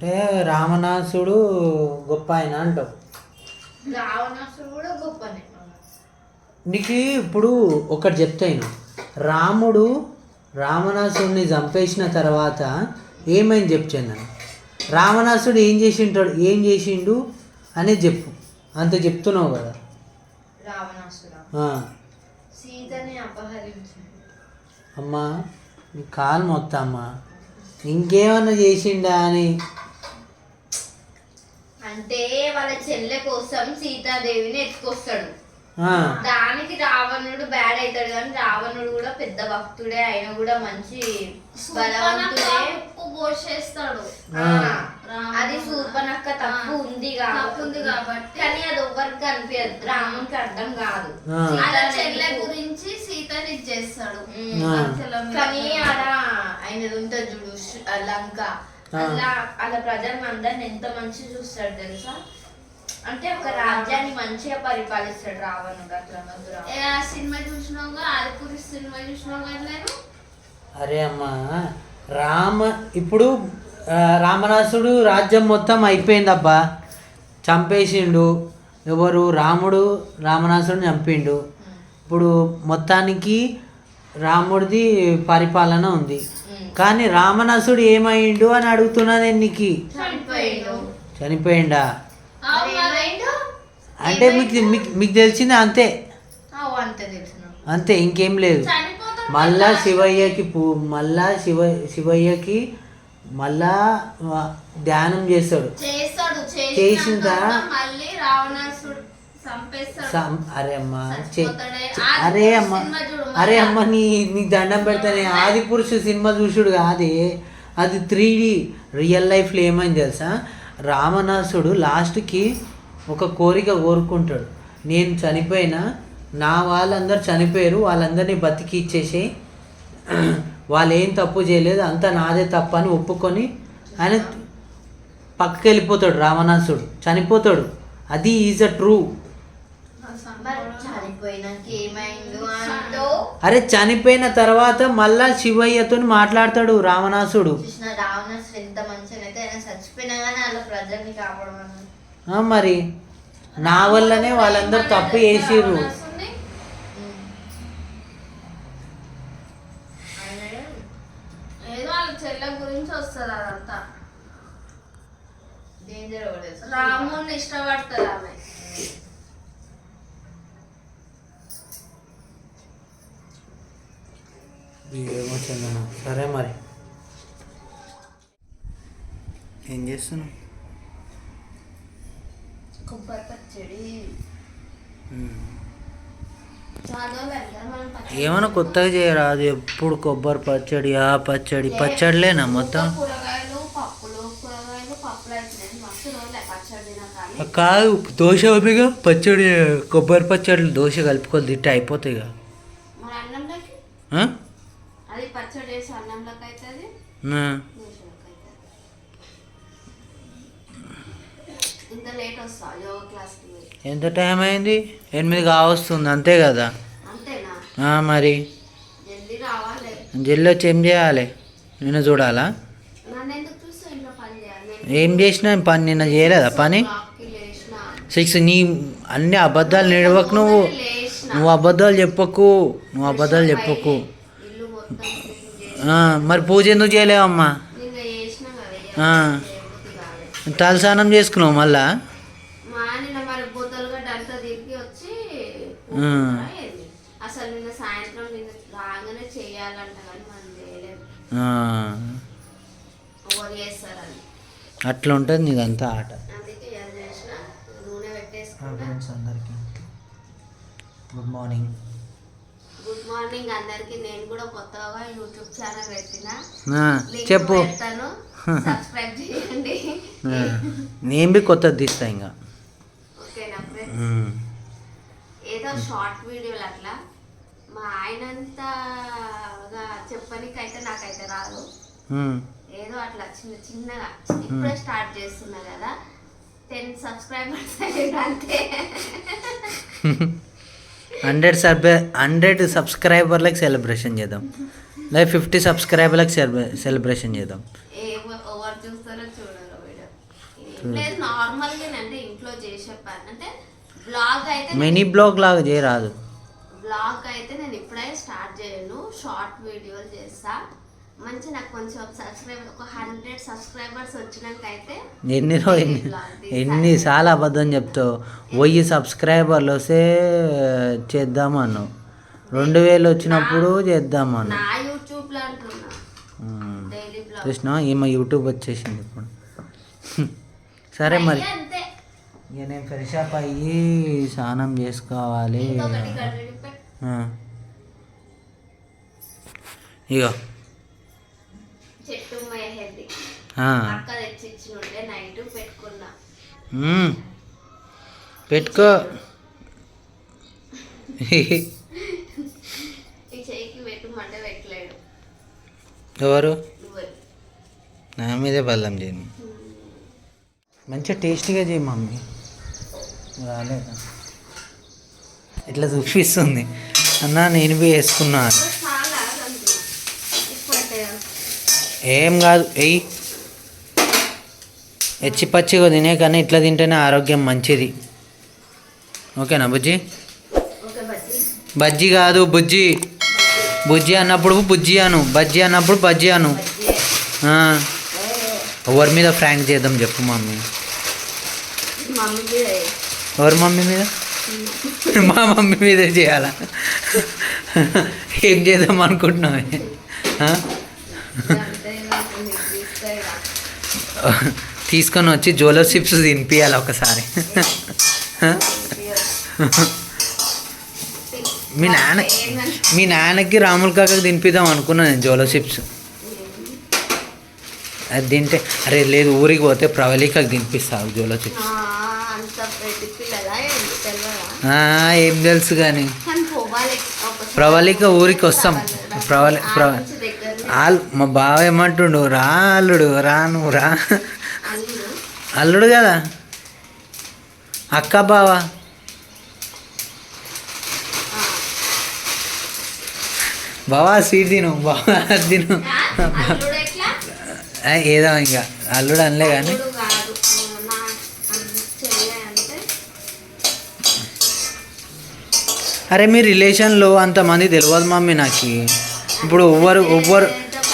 అంటే రావణాసుడు గొప్ప ఆయన అంటావు. రావణాసుడు కూడా గొప్పనే. నీకు ఇప్పుడు ఒకటి చెప్తాను. రాముడు రావణాసుడిని చంపేసిన తర్వాత ఏమైంది చెప్తాను నన్ను. రావణాసుడు ఏం చేసిండు అనేది చెప్పు. అంత చెప్తున్నావు కదా. రావణాసుడు సీతని అపహరించిండు. అమ్మా నీ కాలు మొత్తం అమ్మా ఇంకేమన్నా చేసిండా అని. అంటే వాళ్ళ చెల్లె కోసం సీతాదేవిని ఎత్తుకొస్తాడు. దానికి రావణుడు బ్యాడ్ అవుతాడు, కానీ రావణుడు కూడా పెద్ద భక్తుడే, ఆయన కూడా మంచి బలవంతుడే. పోషేస్తాడు. అది శూర్పణఖ తప్పు ఉంది కాబట్టి, కానీ అది ఎవరికి అనిపించదు, రామునికి అర్థం కాదు. చెల్లె గురించి సీతని ఇచ్చేస్తాడు. కానీ ఆడ ఆయన ఉంటుంది చూడు లంక, అలా ప్రజలను అందరిని ఎంత మంచి చూస్తాడు తెలుసా. అంటే ఒక రాజ్యాన్ని మంచిగా పరిపాలిస్తాడు రావణుడు. అట్లా సినిమా చూసినావుగా, ఆదిపురి సినిమా చూసినావుగా. నేను అరే అమ్మా ఇప్పుడు రావణాసుడు రాజ్యం మొత్తం అయిపోయింది అబ్బా, చంపేసిండు. ఎవరు? రాముడు రావణాసుడిని చంపిండు. ఇప్పుడు మొత్తానికి రాముడిది పరిపాలన ఉంది. కానీ రావణాసుడు ఏమైండు అని అడుగుతున్నా నేను నీకు. చనిపోయిండా అంటే మీకు తెలిసింది అంతే, అంతే ఇంకేం లేదు. మళ్ళా శివయ్యకి మళ్ళా ధ్యానం చేస్తాడు. చేసిన అరే అమ్మ నీ దండం పెడతానే. ఆది పురుషు సినిమా చూసుడు కాదే, అది 3D. రియల్ లైఫ్లో ఏమైంది తెలుసా, రావణాసుడు లాస్ట్కి ఒక కోరిక కోరుకుంటాడు. నేను చనిపోయినా నా వాళ్ళందరూ చనిపోయారు, వాళ్ళందరినీ బతికి ఇచ్చేసి, వాళ్ళు ఏం తప్పు చేయలేదు, అంతా నాదే తప్పు అని ఒప్పుకొని ఆయన పక్కకి వెళ్ళిపోతాడు. రావణాసుడు చనిపోతాడు. అది ఈజ్ అ ట్రూ. అరే చనిపోయిన తర్వాత మళ్ళా శివయ్యతో మాట్లాడతాడు రావణాసుడు. మరి నా వల్లనే వాళ్ళందరూ తప్పు చేసిర్రు. రాముని ఇష్టపడతారు ఆమె. సరే మరి ఏం చేస్తున్నావు? కొబ్బరి పచ్చడి ఏమైనా కొత్తగా చేయరాదు. ఎప్పుడు కొబ్బరి పచ్చడి ఆ పచ్చడి పచ్చడిలేనా మొత్తం? కాదు దోశ ఓపిక పచ్చడి, కొబ్బరి పచ్చడి దోశ కలుపుకొని తింటే అయిపోతాయి కదా. ఎంత టైం అయింది? 8 కావస్తుంది అంతే కదా. మరి జల్లి వచ్చి ఏం చేయాలి? నిన్ను చూడాలా? ఏం చేసినా పని నిన్న చేయలేదా పని? 6 నీ అన్ని అబద్ధాలు నిడవకు. నువ్వు అబద్ధాలు చెప్పకు. మరి పూజ ఎందుకు చేయలేవమ్మా? తలస్నానం చేసుకున్నావు మళ్ళా? అట్లా ఉంటుంది నీదంతా ఆట. అందరికి గుడ్ మార్నింగ్. అందరికి. నేను కూడా కొత్తగా యూట్యూబ్ ఛానల్ పెట్టిన, చెప్పు. సబ్స్క్రైబ్ చేయండి. నేను బి కొత్తది తీస్తా ఇంకా. ఓకేనా ఫ్రెండ్స్? ఏదో షార్ట్ వీడియోలు అట్లా మా ఆయనంతగా చెప్పనికైతే నాకైతే రాదు. ఏదో అట్లా చిన్నగా ఇప్పుడే స్టార్ట్ చేస్తున్నా కదా. 10 సబ్స్క్రైబర్స్ అంతే. 100 సబ్స్క్రైబర్లకు సెలబ్రేషన్ చేద్దాం, లేదా 50 సబ్స్క్రైబర్లకు సెలబ్రేషన్ చేద్దాం. ఎవరు చూస్తారో చూడరు వీడియో. లేదు నార్మల్గా అంటే ఇంట్లో చేసే పని అంటే బ్లాగ్ అయితే మినీ బ్లాగ్ లాగా చేయరాదు. బ్లాగ్ అయితే నేను ఇప్పుడే స్టార్ట్ చేయను, షార్ట్ వీడియోలు చేస్తా. మంచి నాకు కొంచెం సబ్స్క్రైబర్ ఒక 100 సబ్స్క్రైబర్స్ వచ్చినాకైతే ఎన్నిసార్లు అబద్ధం చెప్తావు. 1000 సబ్స్క్రైబర్లు వస్తే చేద్దామన్నావు, 2000 వచ్చినప్పుడు చేద్దామన్నా. నా యూట్యూబ్లో అంటున్నా డైలీ బ్లాగ్ చూసినా ఈమె యూట్యూబ్ వచ్చేసింది ఇప్పుడు. సరే మరి అంతే. ఇక నేను ఫ్రెష్ అప్ అయ్యి స్నానం చేసుకోవాలి. ఇంకొకటి కడిగి పెట్టు. ఇగో చెట్టు మెహందీ అక్క తెచ్చిచ్చిండే నైట్ పెట్టుకున్నా. పెట్టుకో. ఈ చెయ్యికి పెట్టుమంటే పెట్టలేడు. ఎవరు? నా మీదే బల్లం చేయను. మంచిగా టేస్టీగా చేయి మమ్మీ. రాలేదా ఇట్లా చూపిస్తుంది అన్న, నేను పోయి వేసుకున్నాను. ఏం కాదు, ఎయ్యి. పచ్చిగా తినే కానీ ఇట్లా తింటేనే ఆరోగ్యం మంచిది. ఓకేనా బుజ్జి? బజ్జీ కాదు బుజ్జి. బుజ్జి అన్నప్పుడు బుజ్జి అను, బజ్జీ అన్నప్పుడు బజ్జీ అను. ఎవరి మీద ఫ్రాంక్ చేద్దాం చెప్పు మమ్మీ. ఎవరి మమ్మీ మీద? మా మమ్మీ మీదే చేయాలా? ఏం చేద్దాం అనుకుంటున్నావే? తీసుకొని వచ్చి జోలో చిప్స్ తినిపించాలి ఒకసారి. మీ నాన్నకి రాముల కాకకి తినిపిద్దాం అనుకున్నాను నేను జోలో చిప్స్. అది తింటే అరే లేదు ఊరికి పోతే ప్రవళికకి తినిపిస్తావు జోలో చిప్స్. ఏం తెలుసు కానీ ప్రవళిక ఊరికి వస్తాం. మా బావ ఏమంటుండు, రా అల్లుడు రా, నువ్వు రా. అల్లుడు కదా, అక్క బావ. బావా స్వీట్ తిను, బావా తిను. ఏదో ఇంకా అల్లుడు అనలే కానీ అరే మీ రిలేషన్లో అంతమంది తెలియదు మమ్మీ నాకు. ఇప్పుడు ఎవ్వరు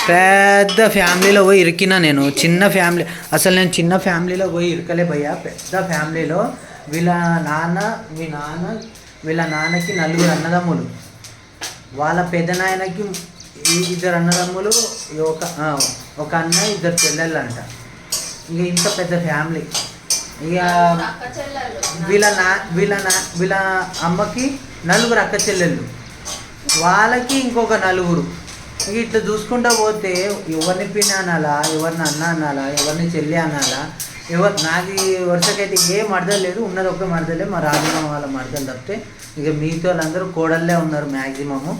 పెద్ద ఫ్యామిలీలో పోయి ఇరికినా నేను. చిన్న ఫ్యామిలీ, అసలు నేను చిన్న ఫ్యామిలీలో పోయి ఇరకలే భయ్యా. పెద్ద ఫ్యామిలీలో వీళ్ళ నాన్నకి 4 అన్నదమ్ములు, వాళ్ళ పెద్దనాయనకి 2 అన్నదమ్ములు, ఒక అన్న 2 చెల్లెళ్ళు అంట. ఇక ఇంత పెద్ద ఫ్యామిలీ. ఇక వీళ్ళ అమ్మకి 4 అక్క చెల్లెళ్ళు, వాళ్ళకి ఇంకొక 4. ఇక ఇట్లా చూసుకుంటా పోతే ఎవరిని పిన్ని అనాలా, ఎవరిని అన్న అనాలా, ఎవరిని చెల్లి అనాలా, నాకు వరుసకైతే ఏ మడదలు లేదు. ఉన్నది ఒక్క మడదలే, మా రాజమ్మ వాళ్ళ మడదలు తప్పితే. ఇక మిగతా వాళ్ళందరూ కోడళ్ళే ఉన్నారు మ్యాక్సిమము.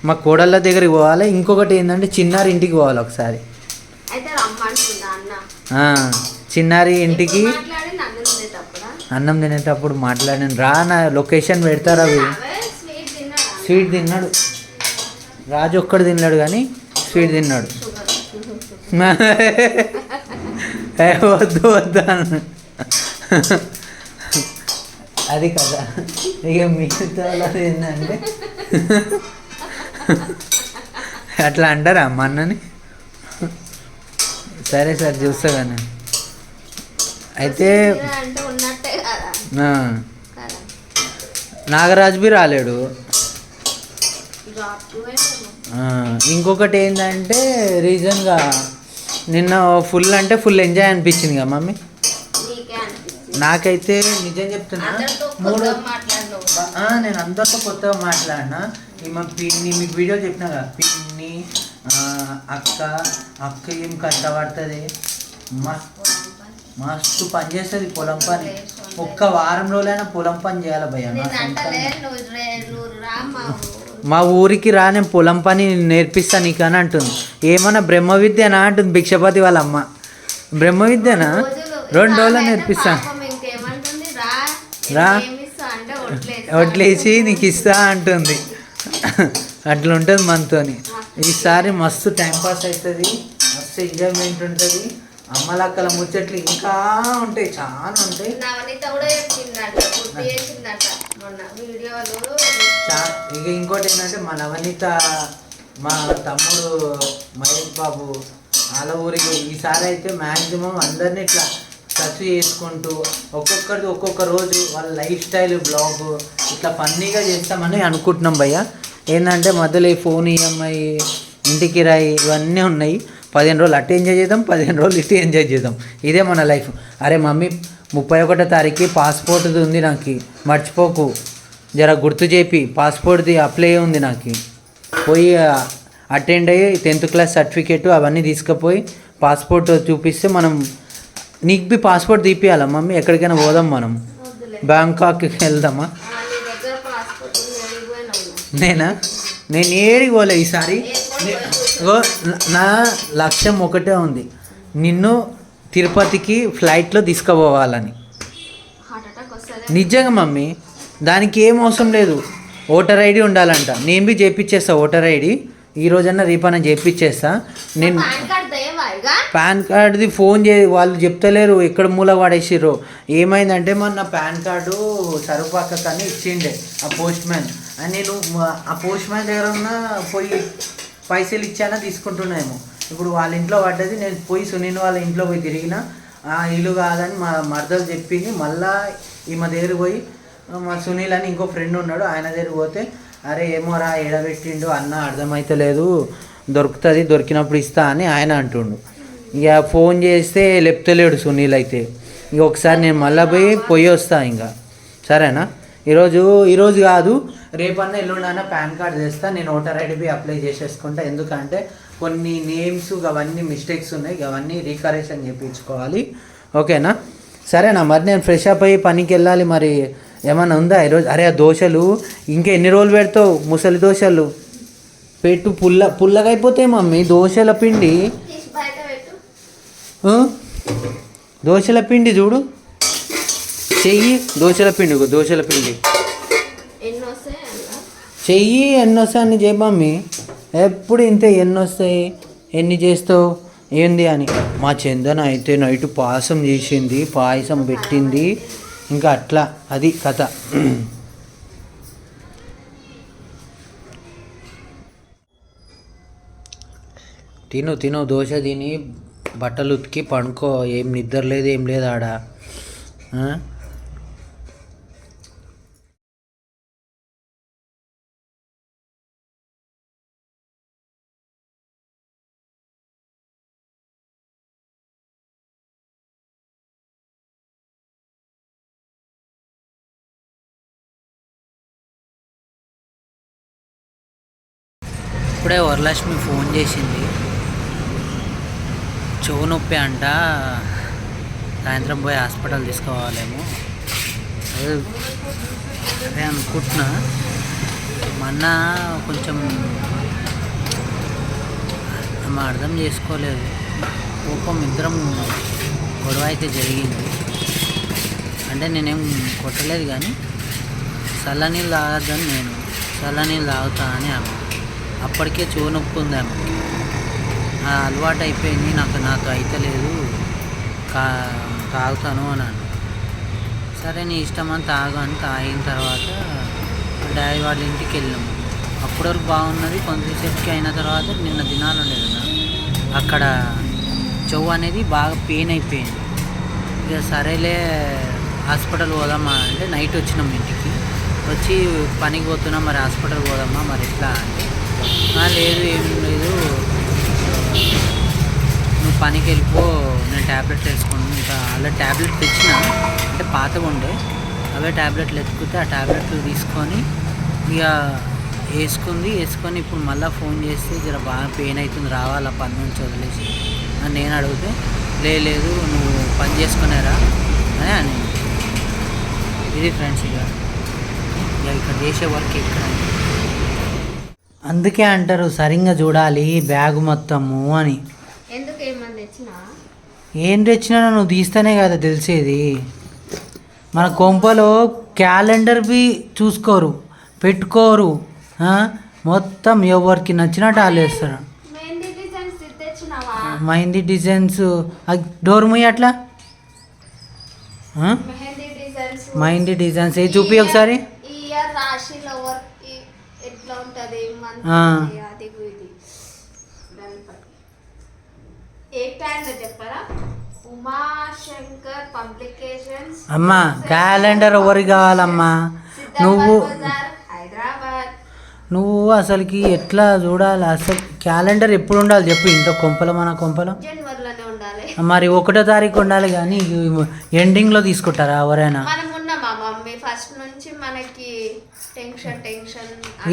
మా కోడళ్ళ దగ్గరికి పోవాలి. ఇంకొకటి ఏంటంటే చిన్నారి ఇంటికి పోవాలి ఒకసారి. చిన్నారి ఇంటికి అన్నం తినేటప్పుడు మాట్లాడాను రా. నా లొకేషన్ పెడతారు అవి. స్వీట్ తిన్నాడు రాజు, ఒక్కడు తిన్నాడు కానీ స్వీట్ తిన్నాడు. వద్దు అన్న, అది కదా. ఇక మిగతా ఏంటంటే అట్లా అంటారా అమ్మ అన్నని? సరే సార్ చూస్తా కానీ. అయితే నాగరాజు బి రాలేడు. ఇంకొకటి ఏంటంటే రీజన్గా నిన్న ఫుల్ ఎంజాయ్ అనిపించింది కదా మమ్మీ. నాకైతే నిజం చెప్తున్నా, నేను అందరితో కొత్తగా మాట్లాడినా. మా పిన్ని మీకు వీడియో చెప్పినా కదా, పిన్ని అక్క ఏం కష్టపడుతుంది, మస్తు పని చేస్తుంది పొలం పని. ఒక్క వారం రోజులైనా పొలం పని చేయాలి భయ్య. మా ఊరికి రా, నేను పొలం పని నేర్పిస్తాను నీకు అని అంటుంది. ఏమన్నా బ్రహ్మ విద్యనా అంటుంది భిక్షపతి వాళ్ళ అమ్మ. బ్రహ్మ విద్యనా 2 రోజులు నేర్పిస్తాను రా, వడ్లేసి నీకు ఇస్తా అంటుంది. అట్లా ఉంటుంది మనతోని. ఈసారి మస్తు టైంపాస్ అవుతుంది, మస్తు ఎంజాయ్మెంట్ ఉంటుంది. అమ్మలక్కల ముచ్చట్లు ఇంకా ఉంటాయి, చాలా ఉంటాయి. నవనీత కూడా చెప్పిందట, గుర్తు చేసిందట మొన్న వీడియోలు. ఇక ఇంకోటి ఏంటంటే మా నవనీత, మా తమ్ముడు మహేష్ బాబు వాళ్ళ ఊరికి ఈసారి అయితే మ్యాక్సిమం అందరినీ ఇట్లా టచ్ చేసుకుంటూ ఒక్కొక్కరిది ఒక్కొక్క రోజు వాళ్ళ లైఫ్ స్టైల్ బ్లాగ్ ఇట్లా ఫన్నీగా చేస్తామని అనుకుంటున్నాం భయ్య. ఏంటంటే మధ్యలో ఈ ఫోన్ ఈఎంఐ, ఇంటి కిరాయి ఇవన్నీ ఉన్నాయి. 15 రోజులు అటు ఎంజాయ్ చేద్దాం, 15 రోజులు ఇటు ఎంజాయ్ చేద్దాం. ఇదే మన లైఫ్. అరే మమ్మీ 31వ తారీఖు పాస్పోర్ట్ది ఉంది నాకు, మర్చిపోకు, జర గుర్తు చేపి. పాస్పోర్ట్ది అప్లై ఉంది నాకు, పోయి అటెండ్ అయ్యి 10th క్లాస్ సర్టిఫికేట్ అవన్నీ తీసుకుపోయి పాస్పోర్ట్ చూపిస్తే మనం నీకు పాస్పోర్ట్ తీపియాలా మమ్మీ? ఎక్కడికైనా పోదాం మనం, బ్యాంకాక్కి వెళ్దామా? నేను ఏడికి పోలే ఈసారి. నా లక్ష్యం ఒకటే ఉంది, నిన్ను తిరుపతికి ఫ్లైట్లో తీసుకుపోవాలని. నిజంగా మమ్మీ, దానికి ఏం అవసరం లేదు, ఓటర్ ఐడి ఉండాలంట. నేను బి చేయించేస్తా ఓటర్ ఐడి, ఈ రోజన్నా రేపన్నా చేయించేస్తా. నేను పాన్ కార్డుది ఫోన్ వాళ్ళు చెప్తలేరు, ఎక్కడ మూల పడేసిర్రు. ఏమైందంటే మొన్న పాన్ కార్డు సరుపక్క కానీ ఇచ్చిండే ఆ పోస్ట్ మ్యాన్. అని నేను ఆ పోస్ట్ మ్యాన్ దగ్గర ఉన్న పోయి పైసలు ఇచ్చానా తీసుకుంటున్నాయేమో. ఇప్పుడు వాళ్ళ ఇంట్లో పడ్డది, నేను పోయి సునీల్ వాళ్ళ ఇంట్లో పోయి తిరిగిన, ఇల్లు కాదని మా మరదలు చెప్పింది. మళ్ళీ ఈమె దగ్గర పోయి మా సునీల్ అని ఇంకో ఫ్రెండ్ ఉన్నాడు, ఆయన దగ్గర పోతే అరే ఏమోరా ఎడబెట్టిండు అన్న, అర్థమైతలేదు, దొరుకుతుంది, దొరికినప్పుడు ఇస్తా అని ఆయన అంటుండు. ఇక ఫోన్ చేస్తే లేపుతలేడు సునీల్ అయితే. ఇక ఒకసారి నేను మళ్ళీ పోయి వస్తా ఇంకా, సరేనా? ఈరోజు కాదు, రేపన్నా ఎల్లుండన్నా పాన్ కార్డ్ చేస్తా. నేను ఓటర్ ఐడి అప్లై చేసేసుకుంటా. ఎందుకంటే కొన్ని నేమ్స్ అవన్నీ మిస్టేక్స్ ఉన్నాయి, అవన్నీ రీకరెక్షన్ చేయించుకోవాలి. ఓకేనా? సరేనా? మరి నేను ఫ్రెష్ అప్ అయ్యి పనికి వెళ్ళాలి. మరి ఏమన్నా ఉందా ఈరోజు? అరే ఆ దోశలు ఇంకా ఎన్ని రోజులు పెడతావు? ముసలి దోశలు పెట్టు, పుల్లగా అయిపోతాయి మమ్మీ దోశల పిండి. దోశల పిండి చూడు, చెయ్యి దోశల పిండి చెయ్యి. ఎన్ని వస్తాయి అన్ని చేయి మమ్మీ, ఎప్పుడు ఇంతే. ఎన్ని వస్తాయి, ఎన్ని చేస్తావు ఏంది అని. మా చందన అయితే నైట్ పాయసం చేసింది, పాయసం పెట్టింది, ఇంకా అట్లా అది కథ. తిను దోశ తిని బట్టలు ఉతికి పండుకో. ఏం నిద్ర లేదు, ఏం లేదు ఆడ. ఇప్పుడే వరలక్ష్మి ఫోన్ చేసింది, చెవు నొప్పి అంట, సాయంత్రం పోయి హాస్పిటల్ తీసుకోవాలేమో. అదే అనుకుంటున్నా. మొన్న కొంచెం అర్థం చేసుకోలేదు, కోపం, ఇద్దరం గొడవ అయితే జరిగింది. అంటే నేనేం కొట్టలేదు కానీ చల్లనీళ్ళు తాగద్దని నేను చల్లనీళ్ళు తాగుతా అని ఆమె. అప్పటికే చెవు నొప్పి ఉంది ఆమెకి, అలవాటు అయిపోయింది, నాతో అయితలేదు, తాగుతాను అన్నాను. సరే నీ ఇష్టం అని తాగాను. తాగిన తర్వాత డాడీ వాళ్ళ ఇంటికి వెళ్ళాము. అప్పటి వరకు బాగున్నది. కొంతసేపుకి అయిన తర్వాత నిన్న దినాలు ఉండేది కదా, అక్కడ చెవు అనేది బాగా పెయిన్ అయిపోయింది. ఇక సరేలే హాస్పిటల్ పోదామా అంటే నైట్ వచ్చినాం ఇంటికి. వచ్చి పనికి పోతున్నాం, మరి హాస్పిటల్ పోదామా మరి ఎట్లా అంటే, లేదు ఏం లేదు, నువ్వు పనికి వెళ్ళిపో, నేను ట్యాబ్లెట్స్ వేసుకుని ఇంకా అలా ట్యాబ్లెట్ తెచ్చిన, అంటే పాతగా ఉండే అవే ట్యాబ్లెట్లు ఎత్తుకుంటే ఆ ట్యాబ్లెట్లు తీసుకొని ఇక వేసుకొని ఇప్పుడు మళ్ళీ ఫోన్ చేస్తే జర బాగా పెయిన్ అవుతుంది, రావాలా పని నుంచి వదిలేసి అని నేను అడిగితే, లేదు నువ్వు పని చేసుకునేరా అని. ఇది ఫ్రెండ్స్, ఇక ఇక్కడ చేసే వర్క్ ఇక్కడ. అందుకే అంటారు సరిగ్గా చూడాలి బ్యాగ్ మొత్తము అని. ఏం తెచ్చినా నువ్వు తీస్తేనే కదా తెలిసేది. మన కొంపలో క్యాలెండర్ బి చూసుకోరు, పెట్టుకోరు, మొత్తం ఎవరికి నచ్చినట్టు వాళ్ళు వేస్తారు. మెహందీ డిజైన్స్ డోర్ ముయ్యి అట్లా మెహందీ డిజైన్స్ మెహందీ డిజైన్స్ ఏ చూపి ఒకసారి. ఈ ఇయర్ రాశిలో ఎవరికి ఎట్లా ఉంటది ఆ. అది ఇది ఏ క్యాలెండర్ చెప్పరా? ఉమాశంకర్ పబ్లికేషన్స్. అమ్మా క్యాలెండర్ ఎవరికి కావాలమ్మా? నువ్వు హైదరాబాద్. నువ్వు అసలుకి ఎట్లా చూడాలి? అసలు క్యాలెండర్ ఎప్పుడు ఉండాలి చెప్పు? ఇంట్లో కొంపలో మన కొంపలో జనవరిలోనే ఉండాలి. మరి 1వ తారీఖు ఉండాలి కానీ ఎండింగ్లో తీసుకుంటారా ఎవరైనా? మనం ఉన్నామా మమ్మీ ఫస్ట్ నుంచి మనకి టెన్షన్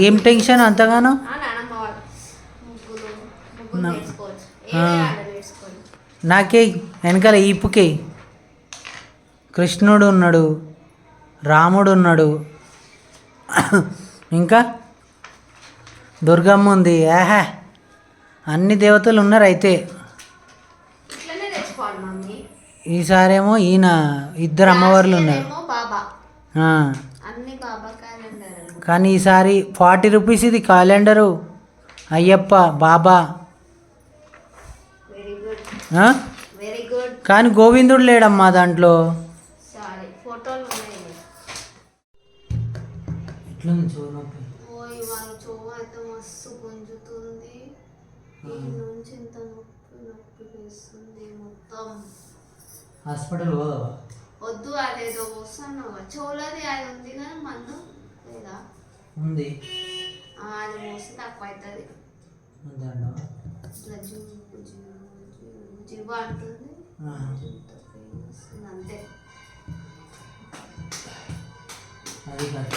ఏం టెన్షన్ అంతగానో? నానమ్మ వాళ్ళు ముగ్గులు వేసుకోవచ్చు. వేసుకోండి. నాకే వెనకాల ఈపుకే కృష్ణుడు ఉన్నాడు, రాముడు ఉన్నాడు, ఇంకా దుర్గమ్మ ఉంది. ఆహా అన్ని దేవతలు ఉన్నారు. అయితే ఇట్లనే తెచ్చుకోవాలి మమ్మీ. ఈసారేమో ఈయన 2 అమ్మవార్లు ఉన్నారు. బాబా ఆ. అన్ని బాబా క్యాలెండర్. కానీ ఈసారి 40 రూపీస్ ఇది క్యాలెండరు. అయ్యప్ప బాబా. వెరీ గుడ్ ఆ? Very good. కానీ గోవిందుడు లేడమ్మా దాంట్లో. సారీ ఫోటోలు ఉన్నాయి. ఓయ్ వాళ్ళ చోవ అయితే మస్తు గుంజుతుంది. ఈ నుంచి ఇంత నొప్పి వేస్తుంది మొత్తం. హాస్పిటల్ వద్దు అదేదో వస్తాను చోలది అది ఉంది కానీ మందు లేదా ఉంది. అది మోస్తే తక్కువ అవుతుంది. ఇట్లా జివ్వ అంటుంది అంతే. అది కాదు.